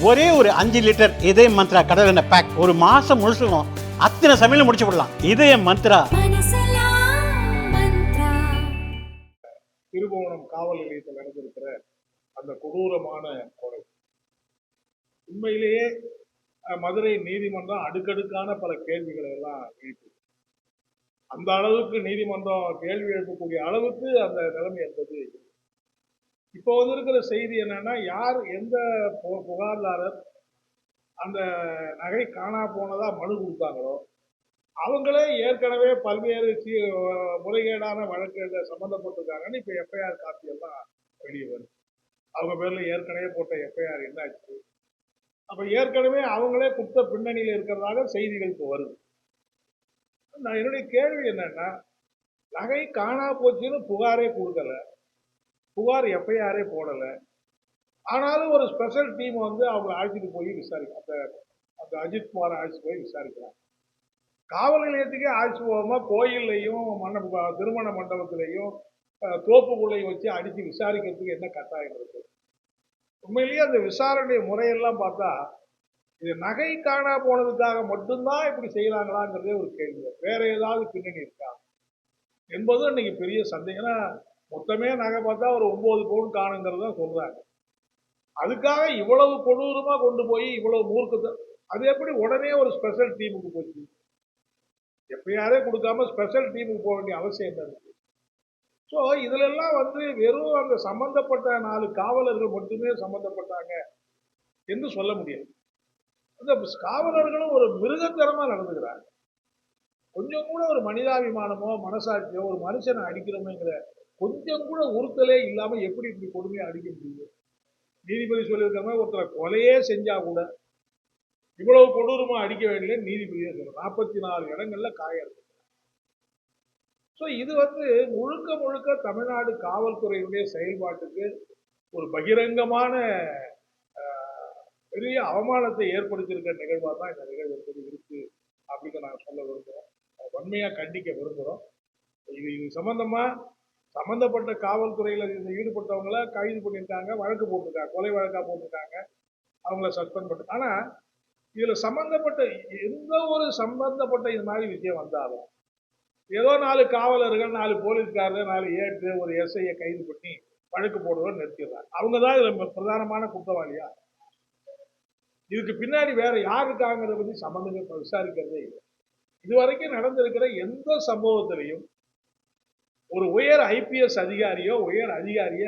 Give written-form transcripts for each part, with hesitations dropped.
ஒரே ஒரு 5 லிட்டர் இதய மந்த்ரா கடல் எண்ணெய் பேக் ஒரு மாசம் முழுசுக்கும் அத்தனை சமையல முடிச்சு விடலாம். இதய மந்த்ரா. திருபுவனம் காவல் நிலையத்தில் நடந்திருக்கிற அந்த கொடூரமான கொலை உண்மையிலேயே மதுரை நீதிமன்றம் அடுக்கடுக்கான பல கேள்விகளை எல்லாம் எழுப்பி அந்த அளவுக்கு நீதிமன்றம் கேள்வி எழுப்பக்கூடிய அளவுக்கு அந்த நிலைமை என்பது இப்போ இருக்கிற செய்தி என்னன்னா, யார் எந்த புகார்தாரர் அந்த நகை காணா போனதா மனு கொடுத்தாங்களோ அவங்களே ஏற்கனவே பல்வேறு முறைகேடான வழக்குகள் சம்பந்தப்பட்டிருக்காங்கன்னு இப்ப எஃப்ஐஆர் காப்பி எல்லாம் வெளியே வருது. அவங்க பேர்ல ஏற்கனவே போட்ட எஃப்ஐஆர் என்னாச்சு, அப்ப ஏற்கனவே அவங்களே குற்ற பின்னணியில் இருக்கிறதாக செய்திகள் இப்போ வருது. நான் என்னுடைய கேள்வி என்னன்னா, நகை காணா போச்சுன்னு புகாரே கொடுக்கல, புகார் எஃப்ஐஆரே போடல, ஆனாலும் ஒரு ஸ்பெஷல் டீம் வந்து அவங்க அழைச்சிட்டு போய் விசாரிக்க அந்த அஜித் குமாரை அழைச்சிட்டு போய் விசாரிக்கிறாங்க. காவல் நிலையத்துக்கே அழைச்சிட்டு போகாம கோயில்லையும் திருமண மண்டபத்திலையும் தோப்புக்குள்ளையும் வச்சு அடித்து விசாரிக்கிறதுக்கு என்ன கட்டாயம் இருக்கு? உண்மையிலேயே அந்த விசாரணை முறையெல்லாம் பார்த்தா இது நகை காணா போனதுக்காக மட்டும்தான் இப்படி செய்யறாங்களாங்கிறதே ஒரு கேள்வி. வேற ஏதாவது பின்னணி இருக்கா என்பது இன்னைக்கு பெரிய சந்தேகம். ஏன்னா மொத்தமே நகை பார்த்தா ஒரு 9 பவுன் காணுங்கிறத சொல்றாங்க. அதுக்காக இவ்வளவு கொடூரமா கொண்டு போய் இவ்வளவு மூர்க்கத்தை அது எப்படி உடனே ஒரு ஸ்பெஷல் டீமுக்கு போச்சு? எப்பயாரே கொடுக்காம ஸ்பெஷல் டீமுக்கு போக வேண்டிய அவசியம் என்ன இருக்கு? ஸோ இதுல எல்லாம் வந்து வெறும் அந்த சம்பந்தப்பட்ட 4 காவலர்கள் மட்டுமே சம்பந்தப்பட்டாங்க என்று சொல்ல முடியாது. அந்த காவலர்களும் ஒரு மிருகத்தரமா நடந்துக்கிறாங்க. கொஞ்சம் கூட ஒரு மனிதாபிமானமோ மனசாட்சியோ ஒரு மனுஷனை அடிக்கிறோமேங்கிற கொஞ்சம் கூட உறுத்தலே இல்லாம எப்படி இப்படி கொடுமையா அடிக்க முடியும்? நீதிபதி சொல்லியிருக்காம ஒருத்தரை கொலையே செஞ்சா கூட இவ்வளவு கொடூரமா அடிக்க வேண்டிய நீதிபதியே சொல்ல 44 இடங்கள்ல காயம் இருக்கு. ஸோ இது வந்து முழுக்க முழுக்க தமிழ்நாடு காவல்துறையுடைய செயல்பாட்டுக்கு ஒரு பகிரங்கமான பெரிய அவமானத்தை ஏற்படுத்தியிருக்கிற நிகழ்வாக தான் இந்த நிகழ்வு என்பது இருக்கு அப்படின்னு நாங்கள் சொல்ல விரும்புகிறோம். வன்மையா கண்டிக்க விரும்புகிறோம். இது சம்பந்தப்பட்ட காவல்துறையில ஈடுபட்டவங்கள கைது பண்ணியிருக்காங்க, வழக்கு போட்டிருக்காங்க, கொலை வழக்கா போட்டிருக்காங்க, அவங்கள சஸ்பெண்ட் பண்ணி. ஆனா இதுல சம்பந்தப்பட்ட எந்த ஒரு சம்பந்தப்பட்ட இது மாதிரி விஷயம் வந்தாலும் ஏதோ 4 காவலர்கள் 4 போலீஸ்காரர்கள் 4 ஏட்டு ஒரு எஸ்ஐயை கைது பண்ணி வழக்கு போடுறத நிறுத்திடுறாங்க. அவங்கதான் இதுல பிரதானமான குற்றவாளியா? இதுக்கு பின்னாடி வேற யார் இருக்காங்கிறத பத்தி சம்பந்தமே விசாரிக்கிறதே இல்லை. இதுவரைக்கும் நடந்திருக்கிற எந்த சம்பவத்திலையும் ஒரு உயர் ஐபிஎஸ் அதிகாரியோ உயர் அதிகாரிய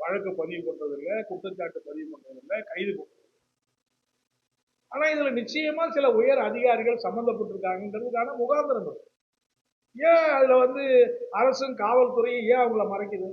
வழக்கு பதிவு பண்றதில்லை, குற்றச்சாட்டு பதிவு பண்றதில்லை, கைது பண்றது. ஆனா இதுல நிச்சயமா சில உயர் அதிகாரிகள் சம்பந்தப்பட்டிருக்காங்கிறதுக்கான முகாந்திரம் இருக்கு. ஏன் அதுல வந்து அரசும் காவல்துறையும் ஏன் அவங்கள மறைக்குது?